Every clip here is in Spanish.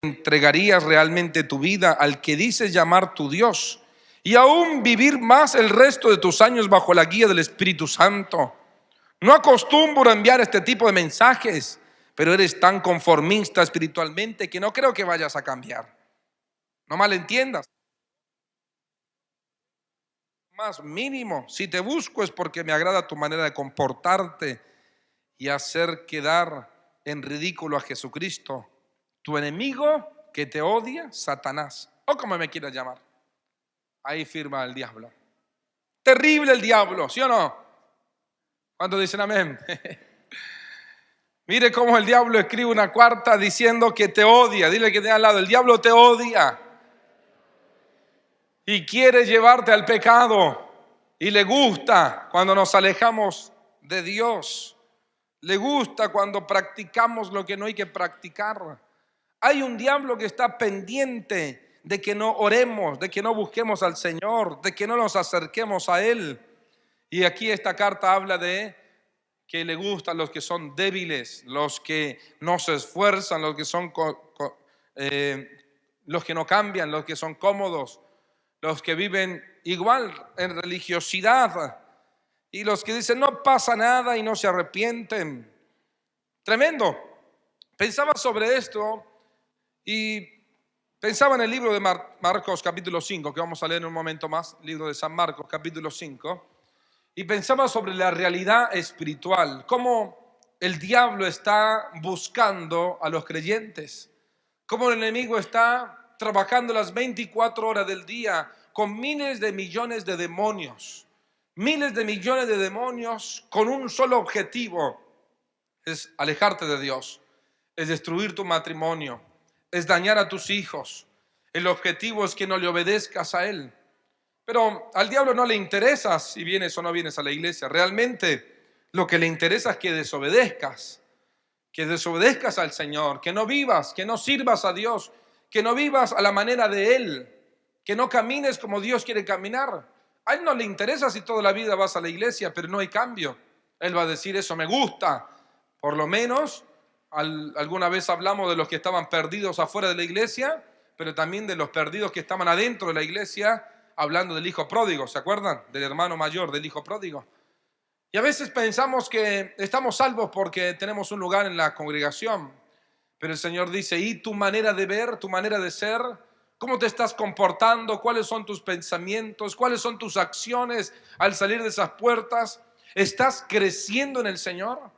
¿Entregarías realmente tu vida al que dices llamar tu Dios y aún vivir más el resto de tus años bajo la guía del Espíritu Santo? No acostumbro a enviar este tipo de mensajes, pero eres tan conformista espiritualmente que no creo que vayas a cambiar. No malentiendas. Más mínimo, si te busco es porque me agrada tu manera de comportarte y hacer quedar en ridículo a Jesucristo, tu enemigo que te odia, Satanás, o como me quieras llamar. Ahí firma el diablo. Terrible el diablo, ¿sí o no? ¿Cuántos dicen amén? Mire cómo el diablo escribe una carta diciendo que te odia. Dile que te al lado, el diablo te odia y quiere llevarte al pecado. Y le gusta cuando nos alejamos de Dios. Le gusta cuando practicamos lo que no hay que practicar. Hay un diablo que está pendiente de que no oremos, de que no busquemos al Señor, de que no nos acerquemos a Él. Y aquí esta carta habla de que le gustan los que son débiles, los que no se esfuerzan, los que son los que no cambian, los que son cómodos, los que viven igual en religiosidad y los que dicen no pasa nada y no se arrepienten. Tremendo. Pensaba sobre esto y pensaba en el libro de Marcos capítulo 5, que vamos a leer en un momento más, libro de San Marcos capítulo 5, y pensaba sobre la realidad espiritual, cómo el diablo está buscando a los creyentes, cómo el enemigo está trabajando las 24 horas del día con miles de millones de demonios con un solo objetivo: es alejarte de Dios, es destruir tu matrimonio, es dañar a tus hijos. El objetivo es que no le obedezcas a Él. Pero al diablo no le interesa si vienes o no vienes a la iglesia. Realmente lo que le interesa es que desobedezcas al Señor, que no vivas, que no sirvas a Dios, que no vivas a la manera de Él, que no camines como Dios quiere caminar. A Él no le interesa si toda la vida vas a la iglesia, pero no hay cambio. Él va a decir, eso me gusta. Por lo menos, alguna vez hablamos de los que estaban perdidos afuera de la iglesia, pero también de los perdidos que estaban adentro de la iglesia, hablando del hijo pródigo, ¿se acuerdan? Del hermano mayor del hijo pródigo. Y a veces pensamos que estamos salvos porque tenemos un lugar en la congregación, pero el Señor dice, ¿y tu manera de ver, tu manera de ser? ¿Cómo te estás comportando? ¿Cuáles son tus pensamientos? ¿Cuáles son tus acciones al salir de esas puertas? ¿Estás creciendo en el Señor?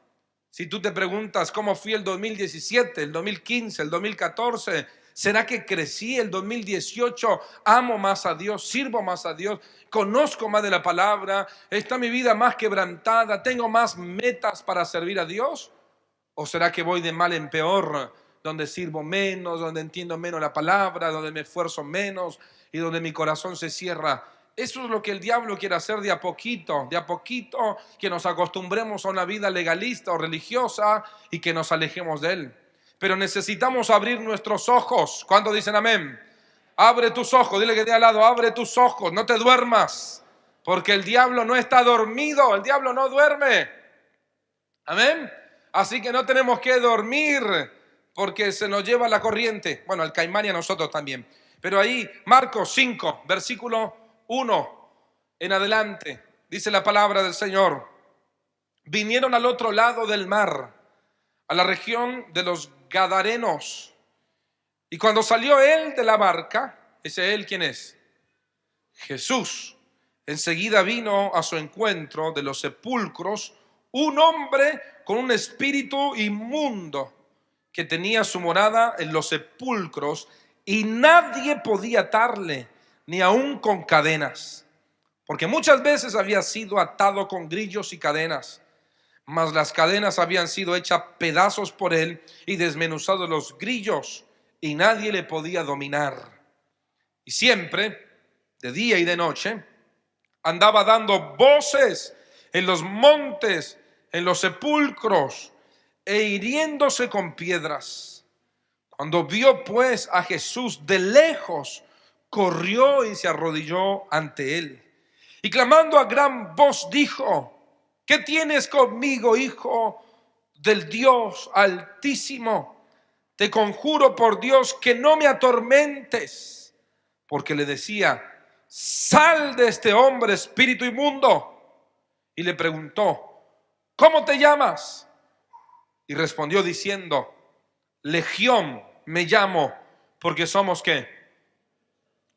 Si tú te preguntas cómo fui el 2017, el 2015, el 2014, ¿será que crecí el 2018? ¿Amo más a Dios? ¿Sirvo más a Dios? ¿Conozco más de la palabra? ¿Está mi vida más quebrantada? ¿Tengo más metas para servir a Dios? ¿O será que voy de mal en peor, donde sirvo menos, donde entiendo menos la palabra, donde me esfuerzo menos y donde mi corazón se cierra? Eso es lo que el diablo quiere hacer de a poquito, que nos acostumbremos a una vida legalista o religiosa y que nos alejemos de Él. Pero necesitamos abrir nuestros ojos. ¿Cuántos dicen amén? Abre tus ojos, dile que de al lado, abre tus ojos, no te duermas, porque el diablo no está dormido, el diablo no duerme. Amén. Así que no tenemos que dormir porque se nos lleva la corriente. Bueno, al caimán y a nosotros también. Pero ahí, Marcos 5, versículo 1 en adelante, dice la palabra del Señor. Vinieron al otro lado del mar, a la región de los Gadarenos. Y cuando salió él de la barca, ¿ese él quién es? Jesús. Enseguida vino a su encuentro de los sepulcros un hombre con un espíritu inmundo que tenía su morada en los sepulcros y nadie podía atarle, ni aun con cadenas, porque muchas veces había sido atado con grillos y cadenas, mas las cadenas habían sido hechas pedazos por él y desmenuzados los grillos, y nadie le podía dominar. Y siempre, de día y de noche, andaba dando voces en los montes, en los sepulcros, e hiriéndose con piedras. Cuando vio pues a Jesús de lejos, corrió y se arrodilló ante él. Y clamando a gran voz dijo, ¿qué tienes conmigo, Hijo del Dios Altísimo? te conjuro por Dios que no me atormentes, porque le decía, sal de este hombre, espíritu inmundo. Y le preguntó, ¿cómo te llamas? Y respondió diciendo, Legión me llamo, porque somos ¿qué?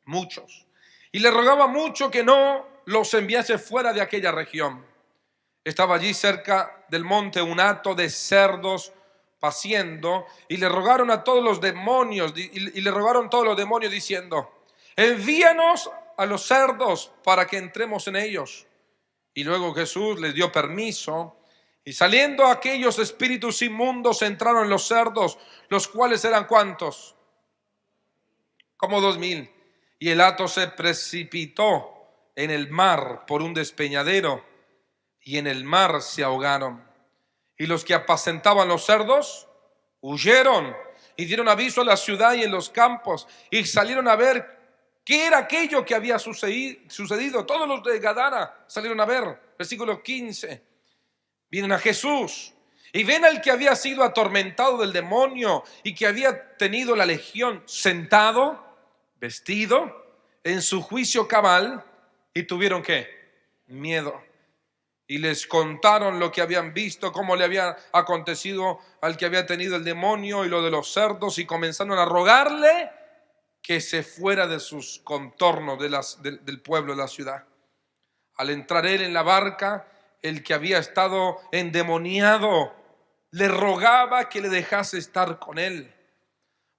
Muchos. Y le rogaba mucho que no los enviase fuera de aquella región. Estaba allí cerca del monte un hato de cerdos paciendo, y le rogaron a todos los demonios, y le rogaron todos los demonios diciendo, envíanos a los cerdos para que entremos en ellos. Y luego Jesús les dio permiso, y saliendo aquellos espíritus inmundos entraron en los cerdos, los cuales eran ¿cuántos? Como 2000. Y el hato se precipitó en el mar por un despeñadero, y en el mar se ahogaron. Y los que apacentaban los cerdos huyeron y dieron aviso a la ciudad y en los campos, y salieron a ver qué era aquello que había sucedido. Todos los de Gadara salieron a ver. Versículo 15. Vienen a Jesús y ven al que había sido atormentado del demonio y que había tenido la legión sentado, vestido, en su juicio cabal, y tuvieron ¿qué? Miedo. Y les contaron lo que habían visto, cómo le había acontecido al que había tenido el demonio y lo de los cerdos, y comenzaron a rogarle que se fuera de sus contornos del pueblo, de la ciudad. Al entrar él en la barca, el que había estado endemoniado le rogaba que le dejase estar con él.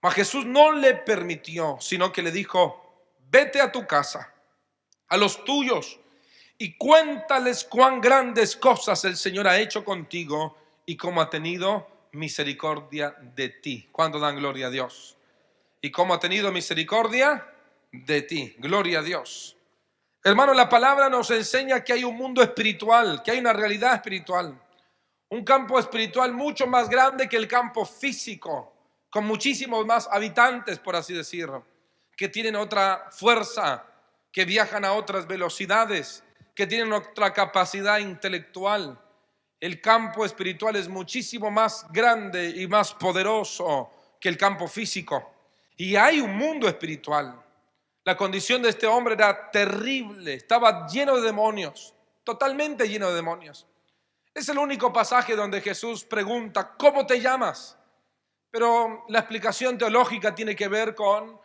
Mas Jesús no le permitió, sino que le dijo, vete a tu casa, a los tuyos, y cuéntales cuán grandes cosas el Señor ha hecho contigo y cómo ha tenido misericordia de ti. ¿Cuándo dan gloria a Dios? ¿Y cómo ha tenido misericordia de ti? Gloria a Dios. Hermano, la palabra nos enseña que hay un mundo espiritual, que hay una realidad espiritual. Un campo espiritual mucho más grande que el campo físico, con muchísimos más habitantes, por así decirlo, que tienen otra fuerza, que viajan a otras velocidades, que tienen otra capacidad intelectual. El campo espiritual es muchísimo más grande y más poderoso que el campo físico. Y hay un mundo espiritual. La condición de este hombre era terrible, estaba lleno de demonios, totalmente lleno de demonios. Es el único pasaje donde Jesús pregunta, ¿cómo te llamas? Pero la explicación teológica tiene que ver con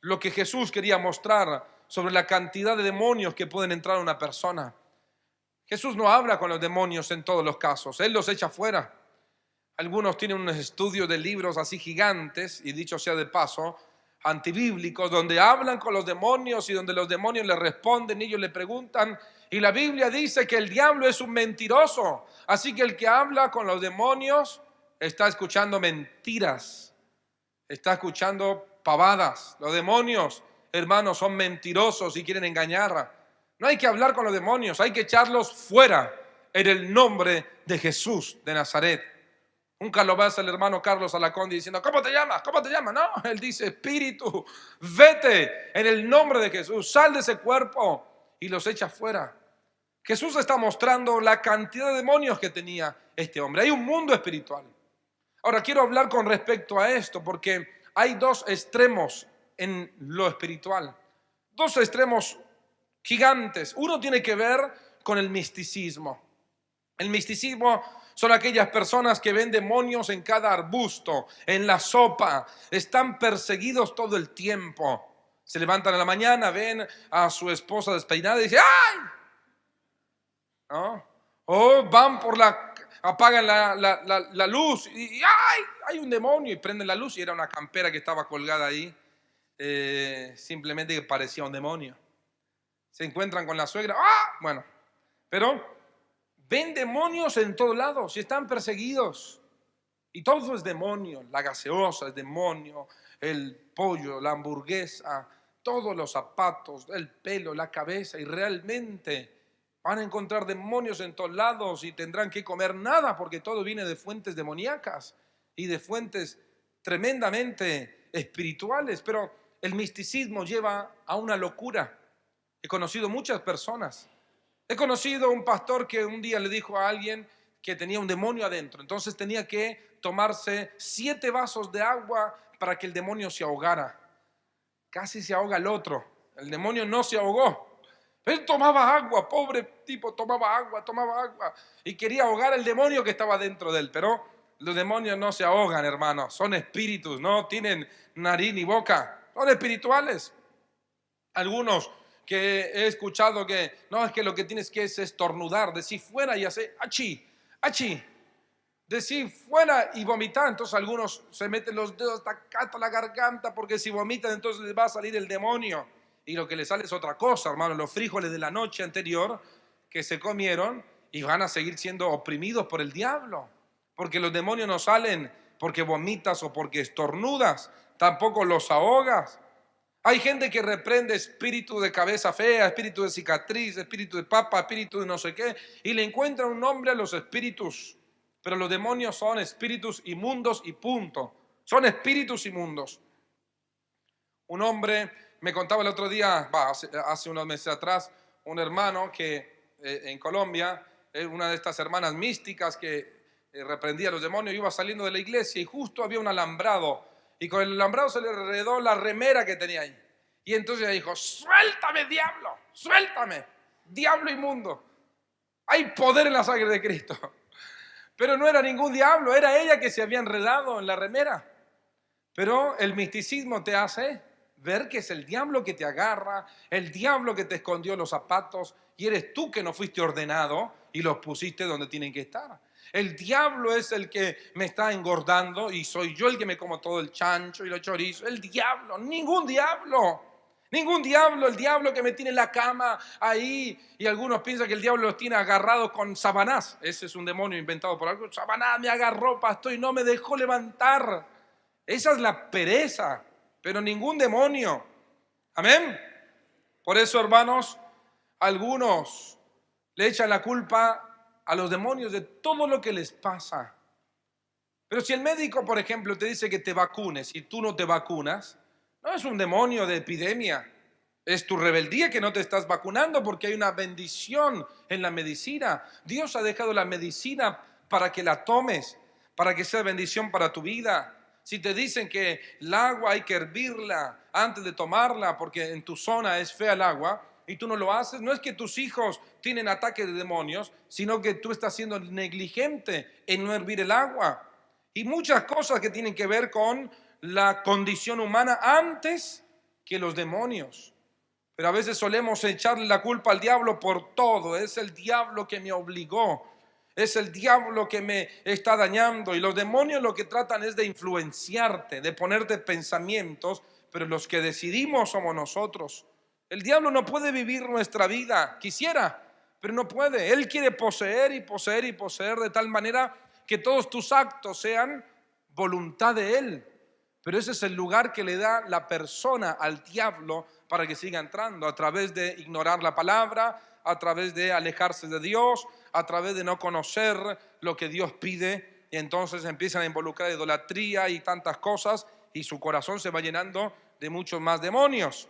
lo que Jesús quería mostrar sobre la cantidad de demonios que pueden entrar a una persona. Jesús no habla con los demonios en todos los casos, Él los echa fuera. Algunos tienen unos estudios de libros así gigantes, y dicho sea de paso, antibíblicos, donde hablan con los demonios y donde los demonios le responden y ellos le preguntan. Y la Biblia dice que el diablo es un mentiroso. Así que el que habla con los demonios está escuchando mentiras, está escuchando pavadas. Los demonios, hermanos, son mentirosos y quieren engañar. No hay que hablar con los demonios, hay que echarlos fuera en el nombre de Jesús de Nazaret. Nunca lo ves el hermano Carlos Alacondi diciendo, ¿cómo te llamas? ¿Cómo te llamas? No, él dice, espíritu, vete en el nombre de Jesús, sal de ese cuerpo, y los echa fuera. Jesús está mostrando la cantidad de demonios que tenía este hombre. Hay un mundo espiritual. Ahora quiero hablar con respecto a esto, porque hay dos extremos en lo espiritual, dos extremos gigantes. Uno tiene que ver con el misticismo. El misticismo son aquellas personas que ven demonios en cada arbusto, en la sopa, están perseguidos todo el tiempo. Se levantan en la mañana, ven a su esposa despeinada y dicen ¡ay! ¿No? O van apagan la luz y ¡ay! Hay un demonio, y prenden la luz, y era una campera que estaba colgada ahí, simplemente que parecía un demonio. Se encuentran con la suegra, ¡ah! Bueno, pero ven demonios en todos lados y están perseguidos. Y todo es demonio. La gaseosa es demonio, el pollo, la hamburguesa, todos los zapatos, el pelo, la cabeza. Y realmente van a encontrar demonios en todos lados y tendrán que comer nada, porque todo viene de fuentes demoníacas y de fuentes tremendamente espirituales. Pero el misticismo lleva a una locura. He conocido muchas personas. He conocido un pastor que un día le dijo a alguien que tenía un demonio adentro. Entonces tenía que tomarse 7 vasos de agua para que el demonio se ahogara. Casi se ahoga el otro. El demonio no se ahogó. Él tomaba agua, pobre tipo, tomaba agua y quería ahogar al demonio que estaba dentro de él. Pero los demonios no se ahogan, hermanos. Son espíritus, no tienen nariz ni boca. Son espirituales. Algunos que he escuchado que no, es que lo que tienes que es estornudar, decir fuera y hacer achí, achí. Decir fuera y vomitar. Entonces algunos se meten los dedos hasta la garganta porque si vomitan entonces les va a salir el demonio. Y lo que les sale es otra cosa, hermano. Los frijoles de la noche anterior que se comieron y van a seguir siendo oprimidos por el diablo. Porque los demonios no salen porque vomitas o porque estornudas. Tampoco los ahogas. Hay gente que reprende espíritu de cabeza fea, espíritu de cicatriz, espíritu de papa, espíritu de no sé qué, y le encuentran un nombre a los espíritus. Pero los demonios son espíritus inmundos y punto. Son espíritus inmundos. Un hombre me contaba el otro día, hace unos meses atrás, un hermano que en Colombia, una de estas hermanas místicas que reprendía a los demonios, iba saliendo de la iglesia y justo había un alambrado. Y con el alambrado se le enredó la remera que tenía ahí. Y entonces ella dijo, suéltame diablo, suéltame, diablo inmundo. Hay poder en la sangre de Cristo. Pero no era ningún diablo, era ella que se había enredado en la remera. Pero el misticismo te hace ver que es el diablo que te agarra, el diablo que te escondió los zapatos y eres tú que no fuiste ordenado y los pusiste donde tienen que estar. El diablo es el que me está engordando y soy yo el que me como todo el chancho y los chorizos. El diablo, ningún diablo. Ningún diablo, el diablo que me tiene en la cama ahí, y algunos piensan que el diablo los tiene agarrados con Sabanás. Ese es un demonio inventado por algo. Sabanás me agarró, pastor, y no me dejó levantar. Esa es la pereza, pero ningún demonio. Amén. Por eso, hermanos, algunos le echan la culpa a los demonios de todo lo que les pasa. Pero si el médico, por ejemplo, te dice que te vacunes y tú no te vacunas, no es un demonio de epidemia, es tu rebeldía que no te estás vacunando porque hay una bendición en la medicina. Dios ha dejado la medicina para que la tomes, para que sea bendición para tu vida. Si te dicen que el agua hay que hervirla antes de tomarla porque en tu zona es fea el agua y tú no lo haces, no es que tus hijos tienen ataques de demonios, sino que tú estás siendo negligente en no hervir el agua. Y muchas cosas que tienen que ver con la condición humana antes que los demonios. Pero a veces solemos echarle la culpa al diablo por todo. Es el diablo que me obligó. Es el diablo que me está dañando. Y los demonios lo que tratan es de influenciarte, de ponerte pensamientos, pero los que decidimos somos nosotros. El diablo no puede vivir nuestra vida. Quisiera, pero no puede. Él quiere poseer y poseer y poseer de tal manera que todos tus actos sean voluntad de él. Pero ese es el lugar que le da la persona al diablo para que siga entrando, a través de ignorar la palabra, a través de alejarse de Dios, a través de no conocer lo que Dios pide, y entonces empiezan a involucrar idolatría y tantas cosas, y su corazón se va llenando de muchos más demonios.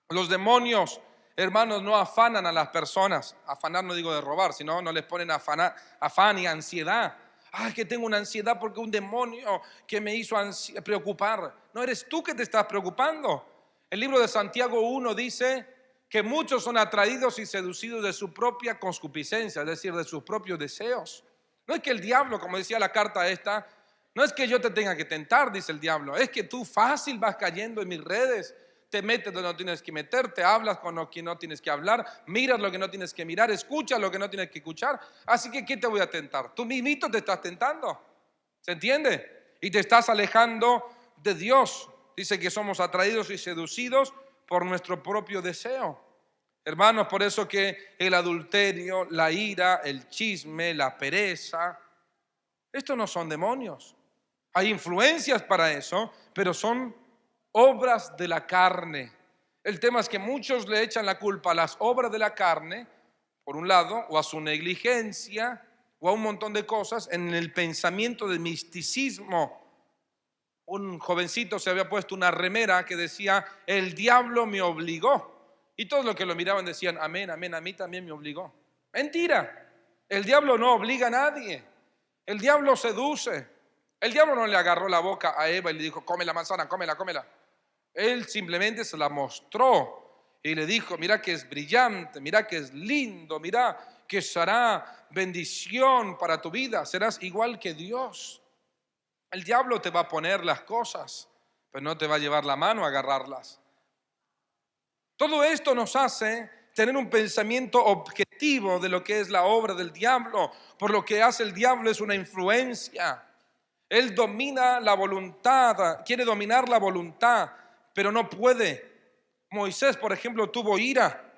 Los demonios, hermanos, no afanan a las personas. Afanar no digo de robar, sino no les ponen afán y ansiedad. Ay, que tengo una ansiedad porque un demonio que me hizo preocupar. No eres tú que te estás preocupando. El libro de Santiago 1 dice que muchos son atraídos y seducidos de su propia concupiscencia, es decir, de sus propios deseos. No es que el diablo, como decía la carta esta, no es que yo te tenga que tentar, dice el diablo, es que tú fácil vas cayendo en mis redes. Te metes donde no tienes que meterte, hablas con lo que no tienes que hablar, miras lo que no tienes que mirar, escuchas lo que no tienes que escuchar. Así que, ¿qué te voy a tentar? Tú mismito te estás tentando. ¿Se entiende? Y te estás alejando de Dios. Dice que somos atraídos y seducidos por nuestro propio deseo. Hermanos, por eso que el adulterio, la ira, el chisme, la pereza, estos no son demonios. Hay influencias para eso, pero son obras de la carne. El tema es que muchos le echan la culpa a las obras de la carne, por un lado, o a su negligencia, o a un montón de cosas, en el pensamiento de misticismo. Un jovencito se había puesto una remera que decía, el diablo me obligó. Y todos los que lo miraban decían, amén, amén, a mí también me obligó. Mentira. El diablo no obliga a nadie. El diablo seduce. El diablo no le agarró la boca a Eva y le dijo, come la manzana, cómela, cómela. Él simplemente se la mostró y le dijo, mira que es brillante, mira que es lindo, mira que será bendición para tu vida, serás igual que Dios. El diablo te va a poner las cosas, pero no te va a llevar la mano a agarrarlas. Todo esto nos hace tener un pensamiento objetivo de lo que es la obra del diablo. Por lo que hace el diablo es una influencia. Él domina la voluntad, quiere dominar la voluntad, pero no puede. Moisés, por ejemplo, tuvo ira,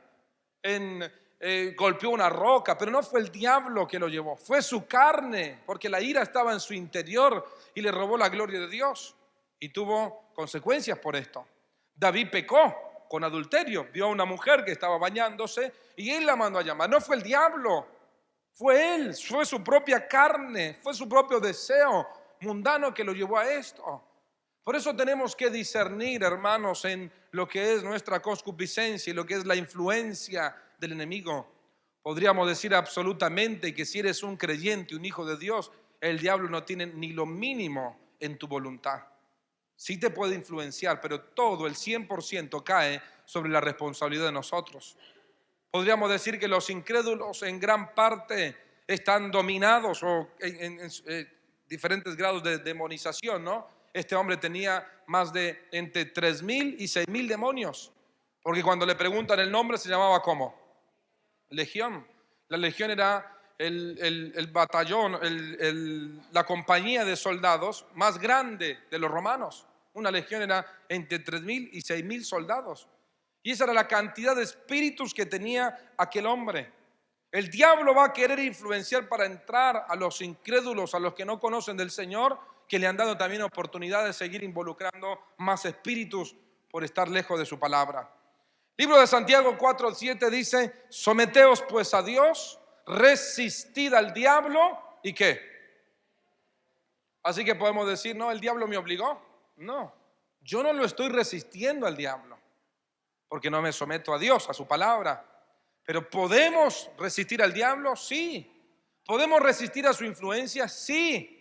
golpeó una roca, pero no fue el diablo que lo llevó, fue su carne, porque la ira estaba en su interior y le robó la gloria de Dios y tuvo consecuencias por esto. David pecó con adulterio, vio a una mujer que estaba bañándose y él la mandó a llamar. No fue el diablo, fue él, fue su propia carne, fue su propio deseo mundano que lo llevó a esto. Por eso tenemos que discernir, hermanos, en lo que es nuestra concupiscencia y lo que es la influencia del enemigo. Podríamos decir absolutamente que si eres un creyente, un hijo de Dios, el diablo no tiene ni lo mínimo en tu voluntad. Sí te puede influenciar, pero todo, el 100% cae sobre la responsabilidad de nosotros. Podríamos decir que los incrédulos en gran parte están dominados o en diferentes grados de demonización, ¿no? Este hombre tenía más de entre 3,000 y 6,000 demonios, porque cuando le preguntan el nombre se llamaba ¿cómo? Legión. La legión era el batallón, la compañía de soldados más grande de los romanos. Una legión era entre 3,000 y 6,000 soldados. Y esa era la cantidad de espíritus que tenía aquel hombre. El diablo va a querer influenciar para entrar a los incrédulos, a los que no conocen del Señor, que le han dado también oportunidad de seguir involucrando más espíritus por estar lejos de su palabra. Libro de Santiago 4:7 dice, someteos pues a Dios, resistid al diablo, ¿y qué? Así que podemos decir, no, el diablo me obligó. No, yo no lo estoy resistiendo al diablo, porque no me someto a Dios, a su palabra. Pero ¿podemos resistir al diablo? Sí. ¿Podemos resistir a su influencia? Sí.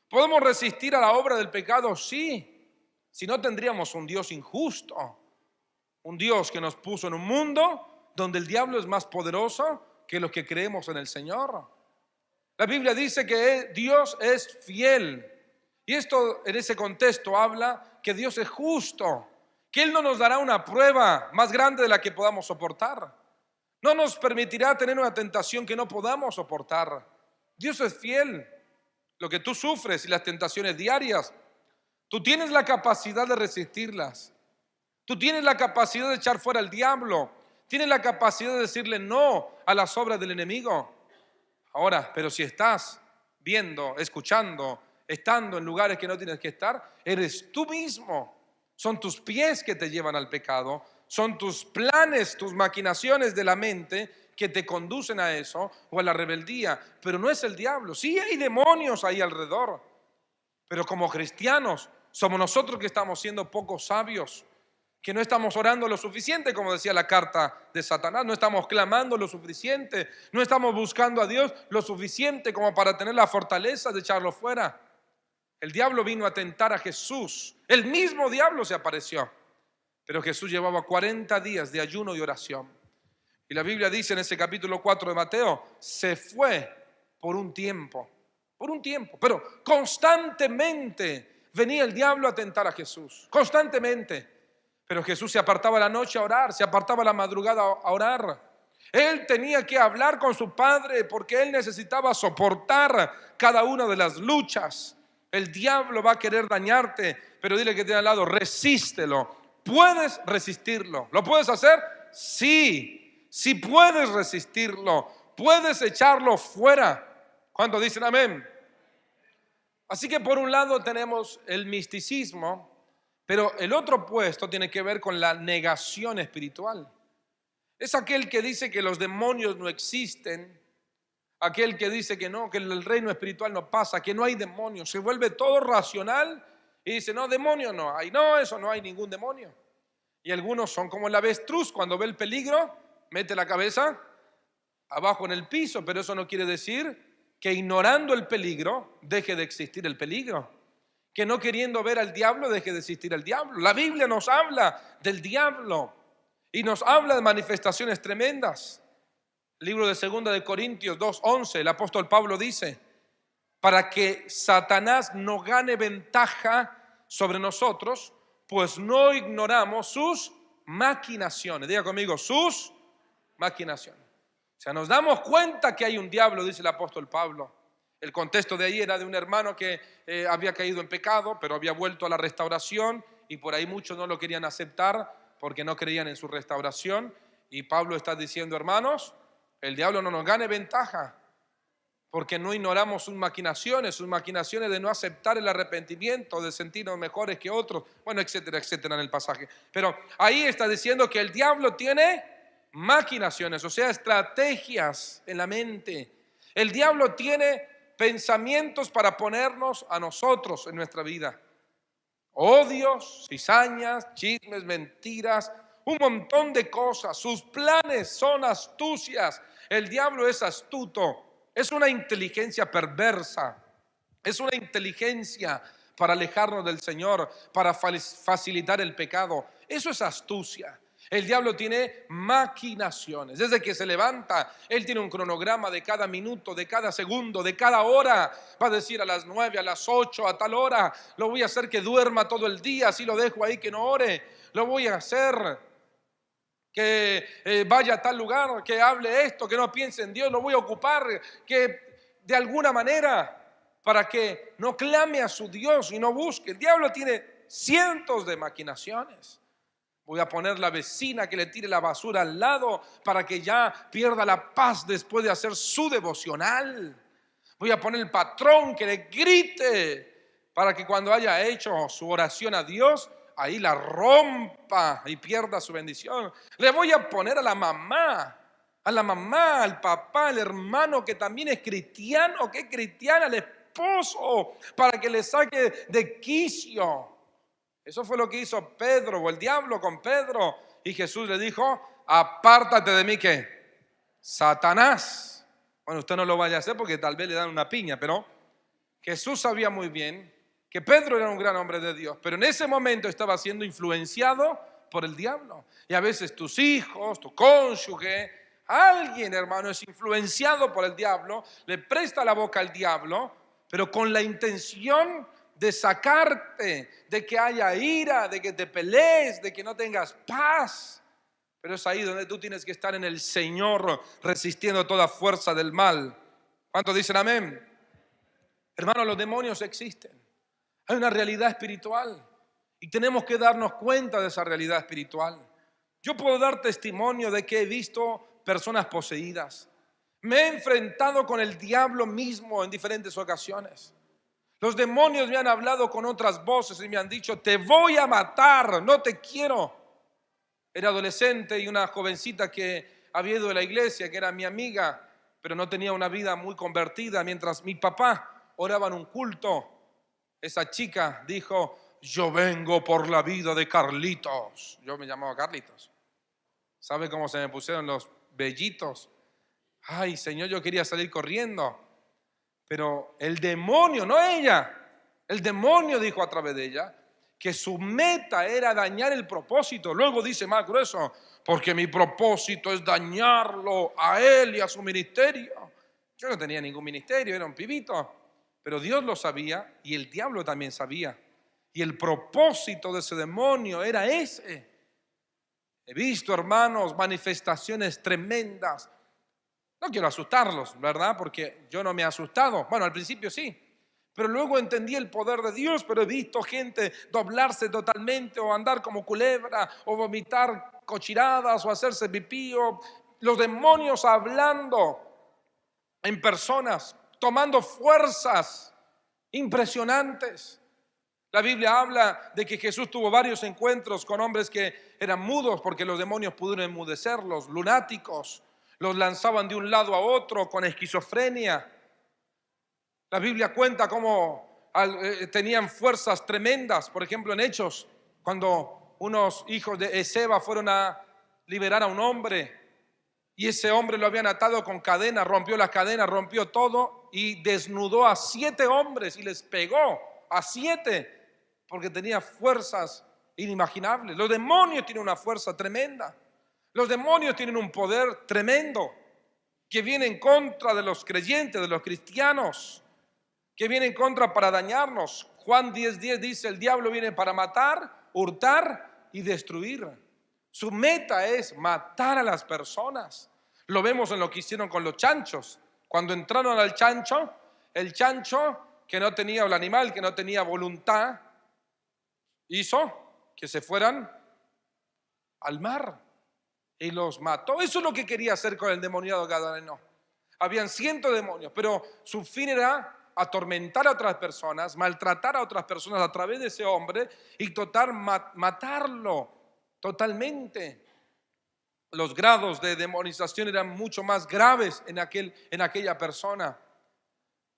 ¿Podemos resistir a la obra del pecado? Sí. Si no, tendríamos un Dios injusto. Un Dios que nos puso en un mundo donde el diablo es más poderoso que los que creemos en el Señor. La Biblia dice que Dios es fiel. Y esto en ese contexto habla que Dios es justo, que Él no nos dará una prueba más grande de la que podamos soportar. No nos permitirá tener una tentación que no podamos soportar. Dios es fiel. Lo que tú sufres y las tentaciones diarias, tú tienes la capacidad de resistirlas. Tú tienes la capacidad de echar fuera al diablo. Tienes la capacidad de decirle no a las obras del enemigo. Ahora, pero si estás viendo, escuchando, estando en lugares que no tienes que estar, eres tú mismo. Son tus pies que te llevan al pecado. Son tus planes, tus maquinaciones de la mente que te conducen a eso o a la rebeldía. Pero no es el diablo. Sí hay demonios ahí alrededor. Pero como cristianos somos nosotros que estamos siendo poco sabios, que no estamos orando lo suficiente, como decía la carta de Satanás, no estamos clamando lo suficiente, no estamos buscando a Dios lo suficiente como para tener la fortaleza de echarlo fuera. El diablo vino a tentar a Jesús, el mismo diablo se apareció, pero Jesús llevaba 40 días de ayuno y oración. Y la Biblia dice en ese capítulo 4 de Mateo, se fue por un tiempo, pero constantemente venía el diablo a tentar a Jesús, constantemente. Pero Jesús se apartaba la noche a orar, se apartaba la madrugada a orar. Él tenía que hablar con su Padre porque él necesitaba soportar cada una de las luchas. El diablo va a querer dañarte, pero dile que tiene al lado, resístelo. ¿Puedes resistirlo? ¿Lo puedes hacer? Sí, sí puedes resistirlo. Puedes echarlo fuera. ¿Cuántos dicen amén? Así que por un lado tenemos el misticismo, pero el otro puesto tiene que ver con la negación espiritual. Es aquel que dice que los demonios no existen, aquel que dice que no, que el reino espiritual no pasa, que no hay demonios. Se vuelve todo racional y dice, no, demonio no hay, no, eso no hay ningún demonio. Y algunos son como el avestruz, cuando ve el peligro, mete la cabeza abajo en el piso, pero eso no quiere decir que ignorando el peligro deje de existir el peligro, que no queriendo ver al diablo deje de existir el diablo. La Biblia nos habla del diablo y nos habla de manifestaciones tremendas. El libro de 2 de Corintios 2:11, el apóstol Pablo dice: para que Satanás no gane ventaja sobre nosotros, pues no ignoramos sus maquinaciones. Diga conmigo, sus maquinaciones. O sea, nos damos cuenta que hay un diablo, dice el apóstol Pablo. El contexto de ahí era de un hermano que había caído en pecado, pero había vuelto a la restauración, y por ahí muchos no lo querían aceptar porque no creían en su restauración. Y Pablo está diciendo: hermanos, el diablo no nos gane ventaja, porque no ignoramos sus maquinaciones de no aceptar el arrepentimiento, de sentirnos mejores que otros, bueno, etcétera, etcétera en el pasaje. Pero ahí está diciendo que el diablo tiene maquinaciones, o sea, estrategias en la mente. El diablo tiene pensamientos para ponernos a nosotros en nuestra vida. Odios, cizañas, chismes, mentiras, un montón de cosas. Sus planes son astucias. El diablo es astuto. Es una inteligencia perversa, es una inteligencia para alejarnos del Señor, para facilitar el pecado. Eso es astucia. El diablo tiene maquinaciones. Desde que se levanta, él tiene un cronograma de cada minuto, de cada segundo, de cada hora. Va a decir: a las 9, a las 8, a tal hora, lo voy a hacer que duerma todo el día, así lo dejo ahí que no ore. Lo voy a hacer que vaya a tal lugar, que hable esto, que no piense en Dios. Lo voy a ocupar, que de alguna manera, para que no clame a su Dios y no busque. El diablo tiene cientos de maquinaciones. Voy a poner la vecina que le tire la basura al lado para que ya pierda la paz después de hacer su devocional. Voy a poner el patrón que le grite para que cuando haya hecho su oración a Dios, ahí la rompa y pierda su bendición. Le voy a poner a la mamá, al papá, al hermano que también es cristiano, que es cristiana, al esposo, para que le saque de quicio. Eso fue lo que hizo Pedro, o el diablo con Pedro. Y Jesús le dijo: apártate de mí, ¿qué? Satanás. Bueno, usted no lo vaya a hacer porque tal vez le dan una piña, pero Jesús sabía muy bien que Pedro era un gran hombre de Dios, pero en ese momento estaba siendo influenciado por el diablo. Y a veces tus hijos, tu cónyuge, alguien, hermano, es influenciado por el diablo, le presta la boca al diablo, pero con la intención de sacarte, de que haya ira, de que te pelees, de que no tengas paz. Pero es ahí donde tú tienes que estar en el Señor, resistiendo toda fuerza del mal. ¿Cuántos dicen amén? Hermano, los demonios existen. Hay una realidad espiritual y tenemos que darnos cuenta de esa realidad espiritual. Yo puedo dar testimonio de que he visto personas poseídas. Me he enfrentado con el diablo mismo en diferentes ocasiones. Los demonios me han hablado con otras voces y me han dicho: te voy a matar, no te quiero. Era adolescente y una jovencita que había ido de la iglesia, que era mi amiga, pero no tenía una vida muy convertida. Mientras mi papá oraba en un culto, esa chica dijo: yo vengo por la vida de Carlitos. Yo me llamaba Carlitos. ¿Sabe cómo se me pusieron los vellitos? Ay, Señor, yo quería salir corriendo. Pero el demonio, no ella, el demonio dijo a través de ella que su meta era dañar el propósito. Luego dice más grueso: porque mi propósito es dañarlo a él y a su ministerio. Yo no tenía ningún ministerio, era un pibito, pero Dios lo sabía y el diablo también sabía. Y el propósito de ese demonio era ese. He visto, hermanos, manifestaciones tremendas. No quiero asustarlos, ¿verdad? Porque yo no me he asustado. Bueno, al principio sí, pero luego entendí el poder de Dios. Pero he visto gente doblarse totalmente, o andar como culebra, o vomitar cochinadas, o hacerse pipí, o los demonios hablando en personas, tomando fuerzas impresionantes. La Biblia habla de que Jesús tuvo varios encuentros con hombres que eran mudos porque los demonios pudieron enmudecerlos, lunáticos. Los lanzaban de un lado a otro con esquizofrenia. La Biblia cuenta cómo tenían fuerzas tremendas. Por ejemplo, en Hechos, cuando unos hijos de Esceva fueron a liberar a un hombre y ese hombre lo habían atado con cadena, rompió las cadenas, rompió todo y desnudó a 7 hombres y les pegó a 7 porque tenía fuerzas inimaginables. Los demonios tienen una fuerza tremenda. Los demonios tienen un poder tremendo que viene en contra de los creyentes, de los cristianos, que viene en contra para dañarnos. Juan 10:10 dice: el diablo viene para matar, hurtar y destruir. Su meta es matar a las personas. Lo vemos en lo que hicieron con los chanchos. Cuando entraron al chancho, el chancho que no tenía, el animal que no tenía voluntad, hizo que se fueran al mar y los mató. Eso es lo que quería hacer con el demoniado gadareno. Habían cientos de demonios, pero su fin era atormentar a otras personas, maltratar a otras personas a través de ese hombre y matarlo totalmente. Los grados de demonización eran mucho más graves en aquella persona.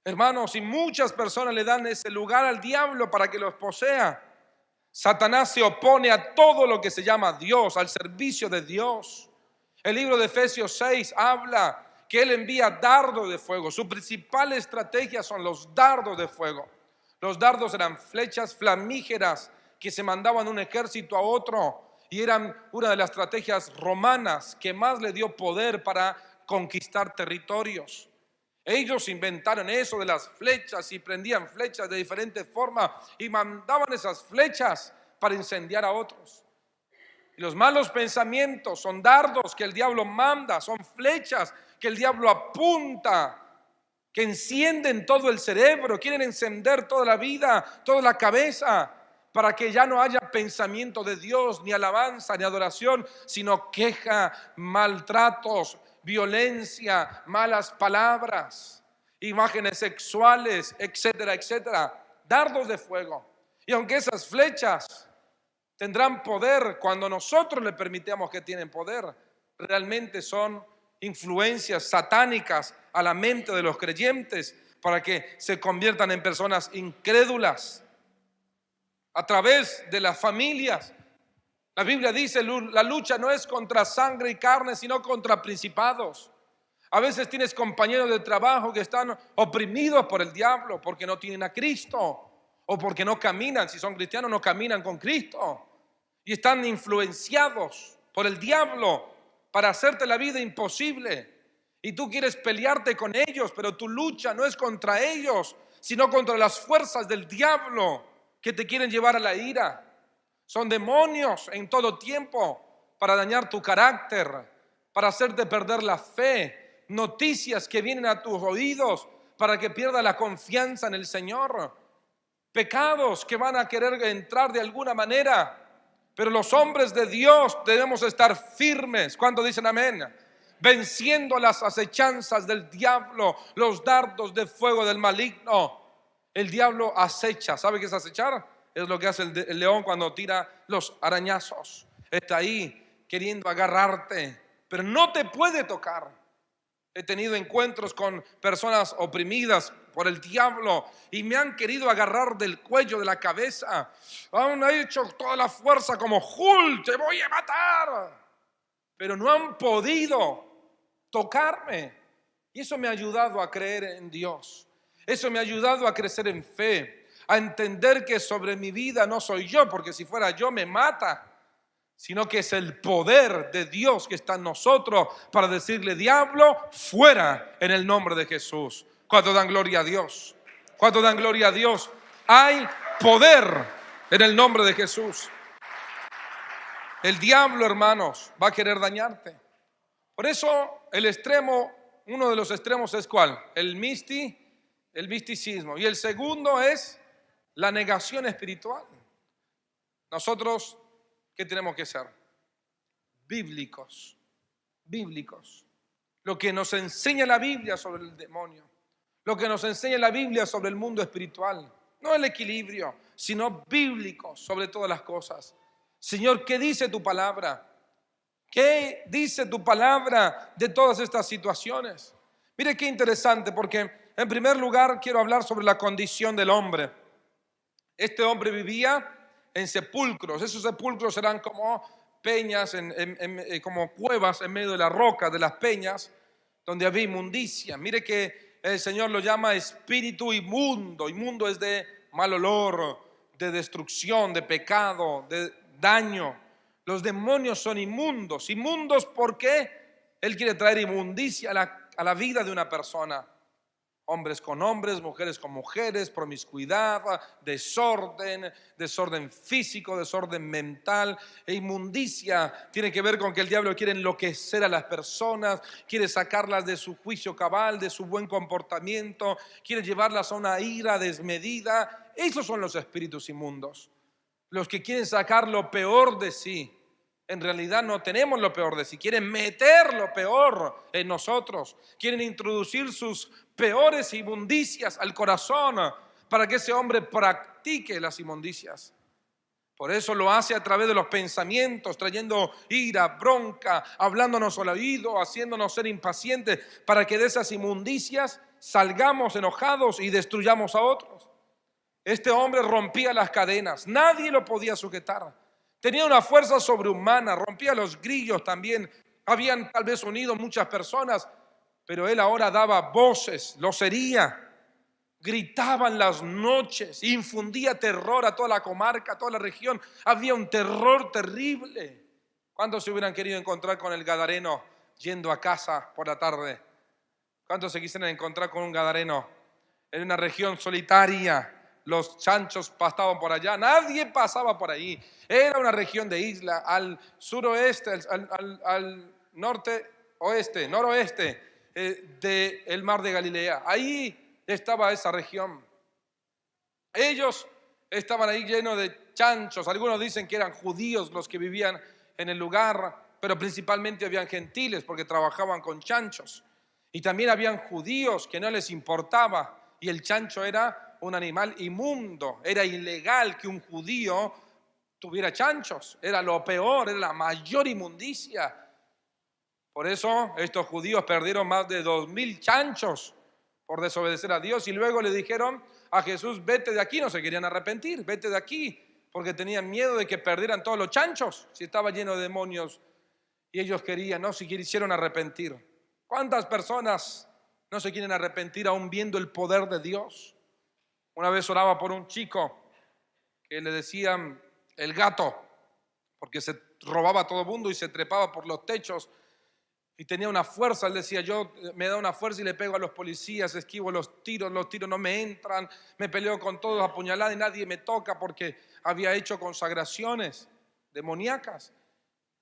Hermanos, y muchas personas le dan ese lugar al diablo para que los posea. Satanás se opone a todo lo que se llama Dios, al servicio de Dios. El libro de Efesios 6 habla que él envía dardos de fuego. Su principal estrategia son los dardos de fuego. Los dardos eran flechas flamígeras que se mandaban de un ejército a otro y eran una de las estrategias romanas que más le dio poder para conquistar territorios. Ellos inventaron eso de las flechas y prendían flechas de diferentes formas y mandaban esas flechas para incendiar a otros. Y los malos pensamientos son dardos que el diablo manda, son flechas que el diablo apunta, que encienden todo el cerebro, quieren encender toda la vida, toda la cabeza, para que ya no haya pensamiento de Dios, ni alabanza, ni adoración, sino queja, maltratos, violencia, malas palabras, imágenes sexuales, etcétera, etcétera. Dardos de fuego. Y aunque esas flechas tendrán poder cuando nosotros le permitamos que tienen poder, realmente son influencias satánicas a la mente de los creyentes para que se conviertan en personas incrédulas. A través de las familias, la Biblia dice: la lucha no es contra sangre y carne, sino contra principados. A veces tienes compañeros de trabajo que están oprimidos por el diablo porque no tienen a Cristo o porque no caminan, si son cristianos no caminan con Cristo y están influenciados por el diablo para hacerte la vida imposible. Y tú quieres pelearte con ellos, pero tu lucha no es contra ellos, sino contra las fuerzas del diablo que te quieren llevar a la ira. Son demonios en todo tiempo para dañar tu carácter, para hacerte perder la fe. Noticias que vienen a tus oídos para que pierdas la confianza en el Señor. Pecados que van a querer entrar de alguna manera. Pero los hombres de Dios debemos estar firmes. ¿Cuántos dicen amén? Venciendo las acechanzas del diablo, los dardos de fuego del maligno. El diablo acecha. ¿Sabe qué es acechar? Es lo que hace el león cuando tira los arañazos. Está ahí queriendo agarrarte, pero no te puede tocar. He tenido encuentros con personas oprimidas por el diablo y me han querido agarrar del cuello, de la cabeza. Han hecho toda la fuerza como Hulk, te voy a matar. Pero no han podido tocarme. Y eso me ha ayudado a creer en Dios. Eso me ha ayudado a crecer en fe, a entender que sobre mi vida no soy yo, porque si fuera yo me mata, sino que es el poder de Dios que está en nosotros para decirle: diablo, fuera, en el nombre de Jesús. ¿Cuánto dan gloria a Dios? ¿Cuánto dan gloria a Dios? Hay poder en el nombre de Jesús. El diablo, hermanos, va a querer dañarte. Por eso el extremo, uno de los extremos es ¿cuál? El misticismo. Y el segundo es la negación espiritual. Nosotros, ¿qué tenemos que ser? Bíblicos. Lo que nos enseña la Biblia sobre el demonio, lo que nos enseña la Biblia sobre el mundo espiritual, no el equilibrio, sino bíblico sobre todas las cosas. Señor, ¿qué dice tu palabra? ¿Qué dice tu palabra de todas estas situaciones? Mire qué interesante, porque en primer lugar quiero hablar sobre la condición del hombre. Este hombre vivía en sepulcros. Esos sepulcros eran como peñas, como cuevas en medio de la roca, de las peñas, donde había inmundicia. Mire que el Señor lo llama espíritu inmundo. Inmundo es de mal olor, de destrucción, de pecado, de daño. Los demonios son inmundos. Inmundos porque Él quiere traer inmundicia a la vida de una persona. Hombres con hombres, mujeres con mujeres, promiscuidad, desorden físico, desorden mental e inmundicia. Tiene que ver con que el diablo quiere enloquecer a las personas, quiere sacarlas de su juicio cabal, de su buen comportamiento, quiere llevarlas a una ira desmedida. Esos son los espíritus inmundos, los que quieren sacar lo peor de sí. En realidad no tenemos lo peor de sí. Quieren meter lo peor en nosotros. Quieren introducir sus peores inmundicias al corazón para que ese hombre practique las inmundicias. Por eso lo hace a través de los pensamientos, trayendo ira, bronca, hablándonos al oído, haciéndonos ser impacientes, para que de esas inmundicias salgamos enojados y destruyamos a otros. Este hombre rompía las cadenas. Nadie lo podía sujetar. Tenía una fuerza sobrehumana, rompía los grillos también. Habían tal vez unido muchas personas, pero él ahora daba voces, los hería, gritaba en las noches, infundía terror a toda la comarca, a toda la región. Había un terror terrible. ¿Cuántos se hubieran querido encontrar con el gadareno yendo a casa por la tarde? ¿Cuántos se quisieran encontrar con un gadareno en una región solitaria? Los chanchos pastaban por allá, nadie pasaba por ahí. Era una región de isla, al suroeste, al noroeste del mar de Galilea. Ahí estaba esa región. Ellos estaban ahí llenos de chanchos. Algunos dicen que eran judíos los que vivían en el lugar, pero principalmente habían gentiles porque trabajaban con chanchos. Y también habían judíos que no les importaba, y el chancho era un animal inmundo. Era ilegal que un judío tuviera chanchos. Era lo peor, era la mayor inmundicia. Por eso estos judíos perdieron más de 2,000 chanchos por desobedecer a Dios, y luego le dijeron a Jesús: vete de aquí. No se querían arrepentir, vete de aquí, porque tenían miedo de que perdieran todos los chanchos, si estaba lleno de demonios, y ellos querían, no se quisieron arrepentir. ¿Cuántas personas no se quieren arrepentir aún viendo el poder de Dios? Una vez oraba por un chico que le decían el gato, porque se robaba a todo mundo y se trepaba por los techos y tenía una fuerza. Él decía: yo me da una fuerza y le pego a los policías, esquivo los tiros no me entran, me peleo con todos a puñalada y nadie me toca, porque había hecho consagraciones demoníacas.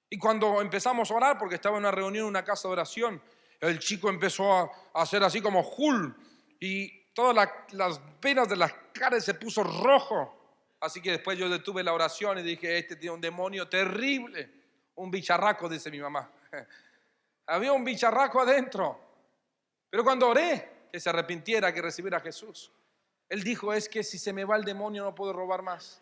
Y cuando empezamos a orar, porque estaba en una reunión en una casa de oración, el chico empezó a hacer así como Hulk, y todas las venas de las caras se puso rojo. Así que después yo detuve la oración y dije: este tiene un demonio terrible, un bicharraco, dice mi mamá. Había un bicharraco adentro. Pero cuando oré que se arrepintiera, que recibiera a Jesús, él dijo: es que si se me va el demonio no puedo robar más.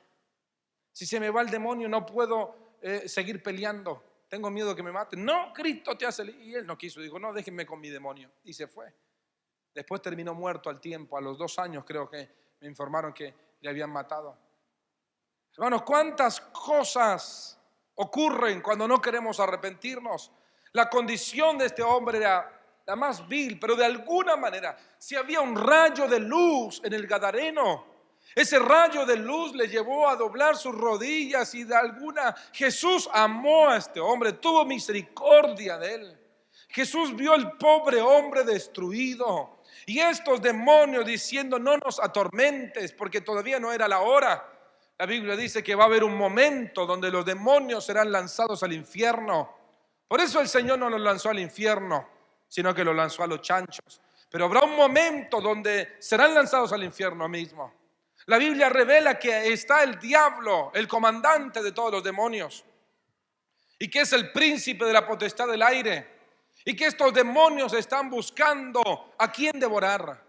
Si se me va el demonio no puedo seguir peleando. Tengo miedo que me maten. No, Cristo te hace. Y él no quiso, dijo: no, déjenme con mi demonio. Y se fue. Después terminó muerto al tiempo. A los 2 años creo que me informaron que le habían matado. Hermanos, ¿cuántas cosas ocurren cuando no queremos arrepentirnos? La condición de este hombre era la más vil, pero de alguna manera, si había un rayo de luz en el gadareno, ese rayo de luz le llevó a doblar sus rodillas, y de alguna Jesús amó a este hombre, tuvo misericordia de él. Jesús vio al pobre hombre destruido, y estos demonios diciendo: no nos atormentes, porque todavía no era la hora. La Biblia dice que va a haber un momento donde los demonios serán lanzados al infierno. Por eso el Señor no los lanzó al infierno, sino que los lanzó a los chanchos. Pero habrá un momento donde serán lanzados al infierno mismo. La Biblia revela que está el diablo, el comandante de todos los demonios, y que es el príncipe de la potestad del aire, y que estos demonios están buscando a quién devorar.